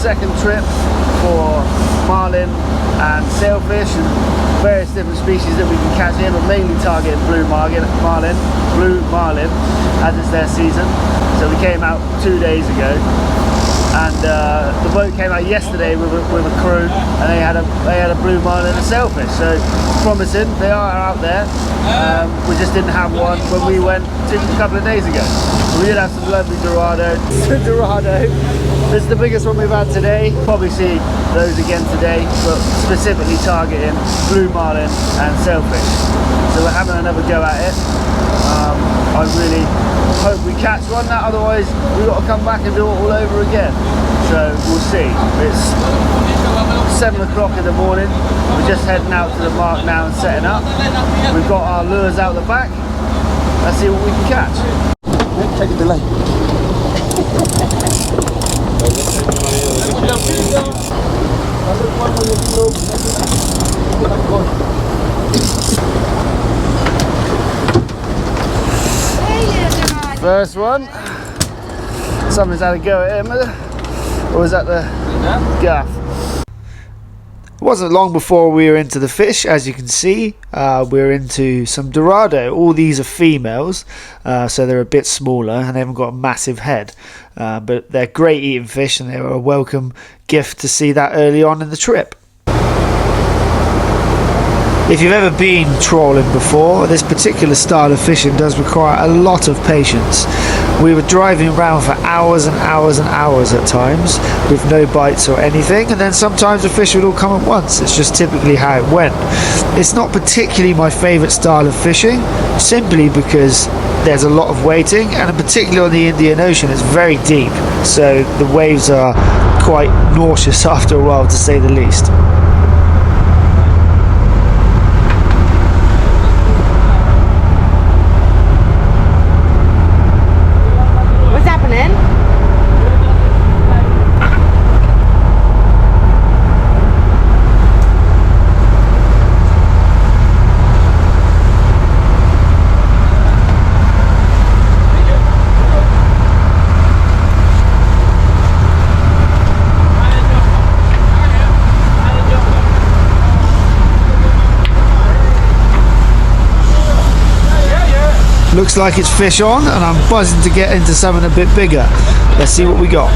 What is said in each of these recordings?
second trip for marlin and sailfish and various different species that we can catch here, but mainly targeting blue marlin as it's their season. So we came out 2 days ago, and the boat came out yesterday with a crew, and they had a blue marlin and a sailfish. So promising, they are out there. We just didn't have one when we went a couple of days ago. We did have some lovely dorado. This is the biggest one we've had today. Probably see those again today, but specifically targeting blue marlin and sailfish. So we're having another go at it. I really hope we catch one. Otherwise, we've got to come back and do it all over again. So we'll see. It's 7 o'clock in the morning. We're just heading out to the mark now and setting up. We've got our lures out the back. Let's see what we can catch. Take it delay. First one. Someone's had a go at him, or was that the gaff? It wasn't long before we were into the fish. As you can see, we're into some dorado. All these are females, so they're a bit smaller and they haven't got a massive head, but they're great eating fish, and they were a welcome gift to see that early on in the trip. If you've ever been trawling before, this particular style of fishing does require a lot of patience. We were driving around for hours and hours and hours at times with no bites or anything, and then sometimes the fish would all come at once. It's just typically how it went. It's not particularly my favourite style of fishing, simply because there's a lot of waiting, and in particular on the Indian Ocean it's very deep, so the waves are quite nauseous after a while, to say the least. Looks like it's fish on, and I'm buzzing to get into something a bit bigger. Let's see what we got.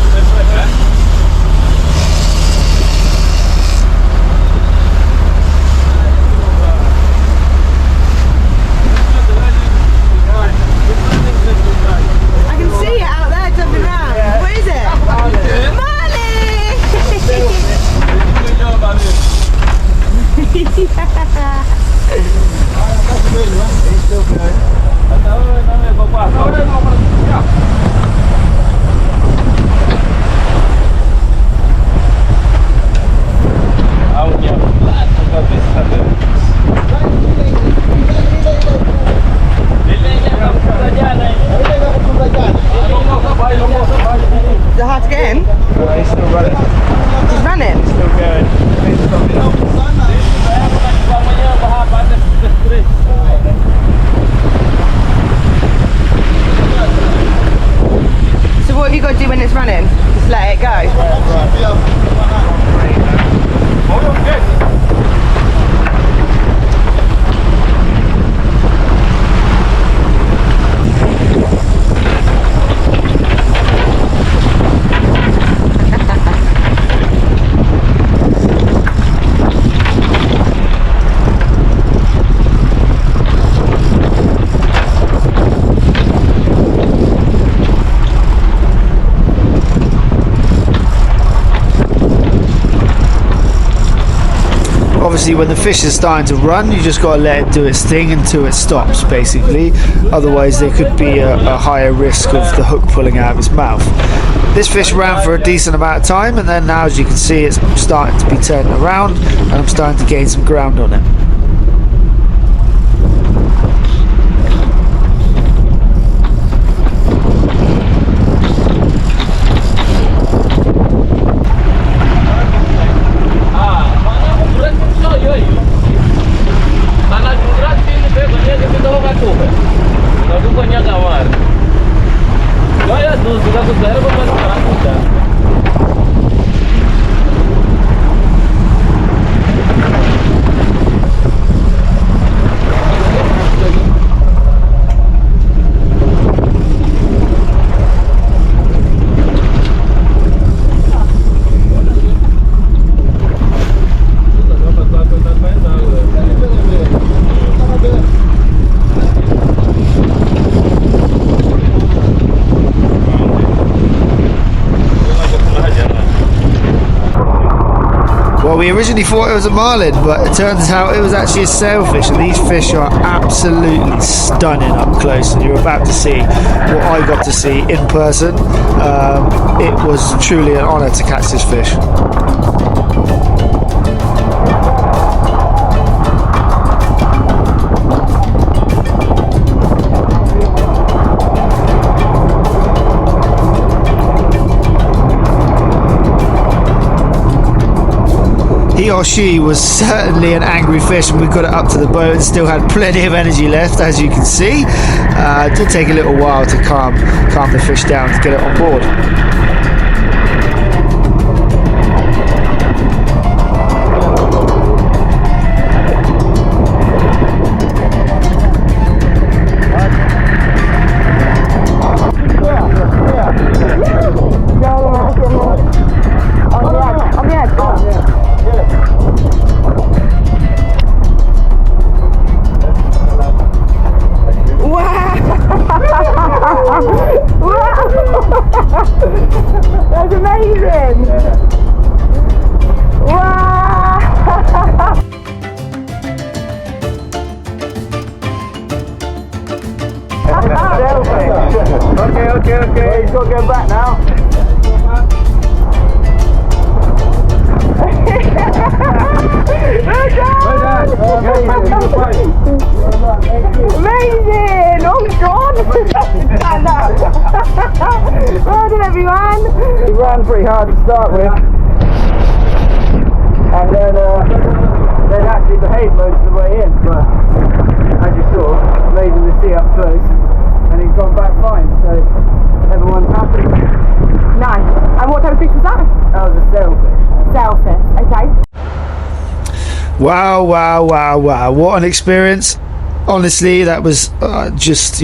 I can see it out there jumping around. Yeah. What is it? Is it hard to get in? He's still running. He's running? He's still going. So what have you got to do when it's running? Just let it go? Obviously, when the fish is starting to run, you just got to let it do its thing until it stops, basically. Otherwise, there could be a higher risk of the hook pulling out of its mouth. This fish ran for a decent amount of time, and then now, as you can see, it's starting to be turning around, and I'm starting to gain some ground on it. Well, we originally thought it was a marlin, but it turns out it was actually a sailfish, and these fish are absolutely stunning up close, and you're about to see what I got to see in person. It was truly an honour to catch this fish. He or she was certainly an angry fish, and we got it up to the boat and still had plenty of energy left, as you can see. It did take a little while to calm the fish down to get it on board. That's amazing! Wow! Okay. He's got to go back now. Amazing! Oh God! Stand up! Well done, everyone! He ran pretty hard to start with, and then actually behaved most of the way in, but as you saw, made him to see up close, and he's gone back fine, so everyone's happy. Nice. And what type of fish was that? That was a sailfish. Sailfish, okay. Wow, what an experience. Honestly, that was just,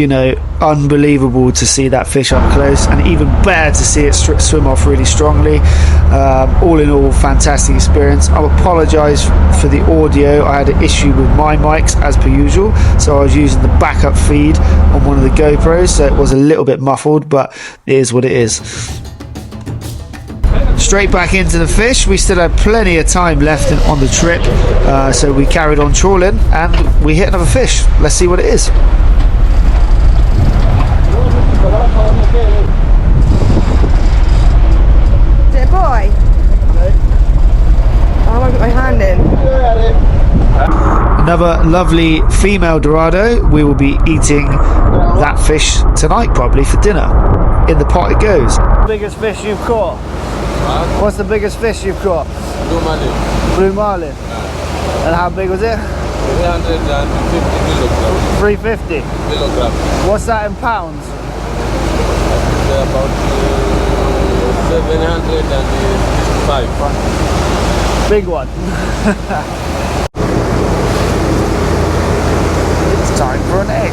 unbelievable to see that fish up close, and even better to see it swim off really strongly. All in all, fantastic experience. I apologise for the audio. I had an issue with my mics as per usual, so I was using the backup feed on one of the GoPros, so it was a little bit muffled, but it is what it is. Straight back into the fish. We still had plenty of time left on the trip, so we carried on trawling and we hit another fish. Let's see what it is. Is it a boy? Oh, I want to put my hand in. Another lovely female dorado. We will be eating that fish tonight, probably for dinner. In the pot it goes. Biggest fish you've caught? What's the biggest fish you've caught? Blue marlin. Blue marlin. And how big was it? 350 kilograms. 350. Kilograms. What's that in pounds? About 765. Big one. It's time for an egg.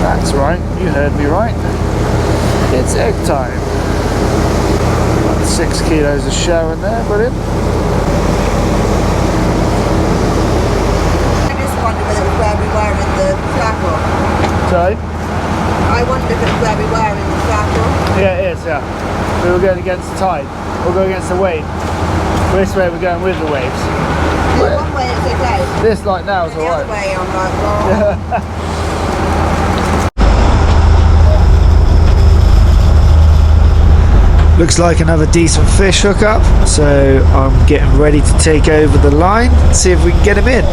That's right, you heard me right. It's egg time. About 6 kilos of shell in there, brilliant. I just wondered whether it was where we were in the circle. Sorry? I wondered if it was where we were in the circle. Yeah, it is, yeah. We were going against the tide. We'll go against the wave. This way we're going with the waves. Yeah, one way it's okay. This light now is The alright. other way I'm like, oh. Looks like another decent fish hookup, so I'm getting ready to take over the line, see if we can get him in.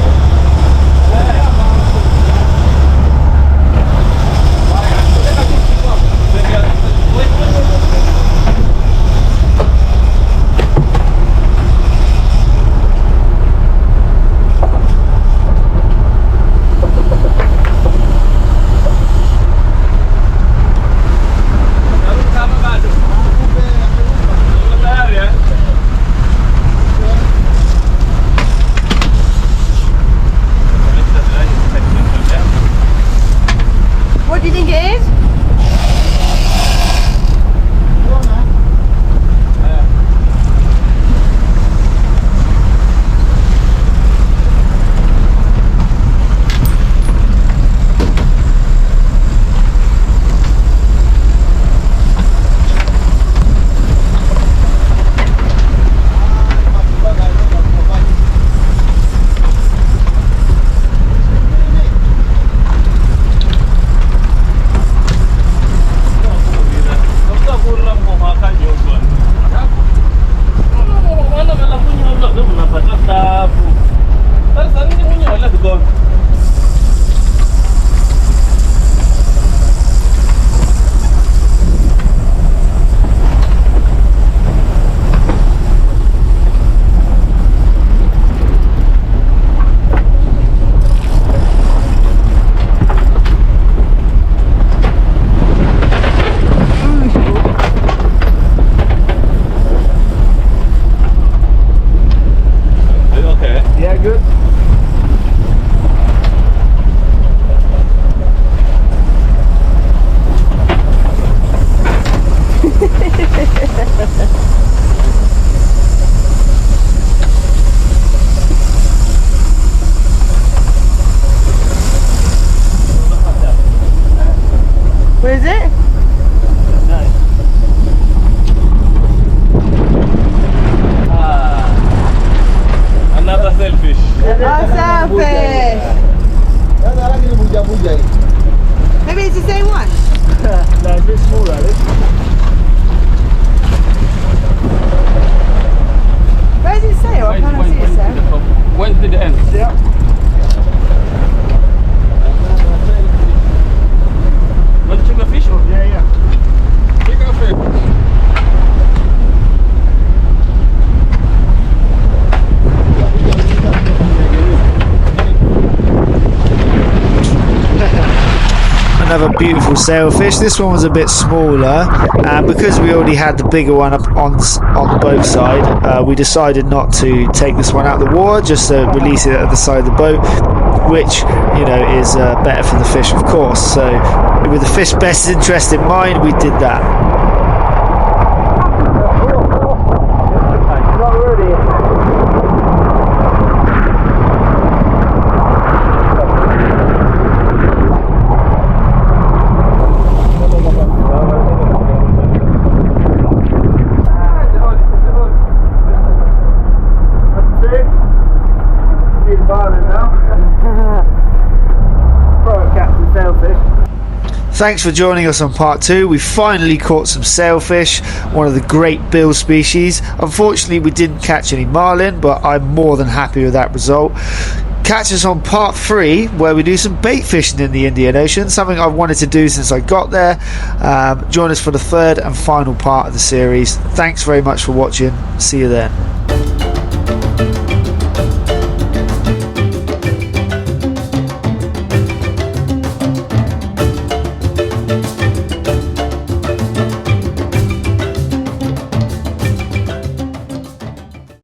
another beautiful sailfish. This one was a bit smaller, and because we already had the bigger one up on the boat side, we decided not to take this one out of the water, just to release it at the side of the boat, which, you know, is better for the fish, of course. So with the fish best interest in mind, we did that. Thanks for joining us on part 2. We finally caught some sailfish, one of the great bill species. Unfortunately, we didn't catch any marlin, but I'm more than happy with that result. Catch us on part 3, where we do some bait fishing in the Indian Ocean, something I've wanted to do since I got there. Join us for the 3rd and final part of the series. Thanks very much for watching. See you then.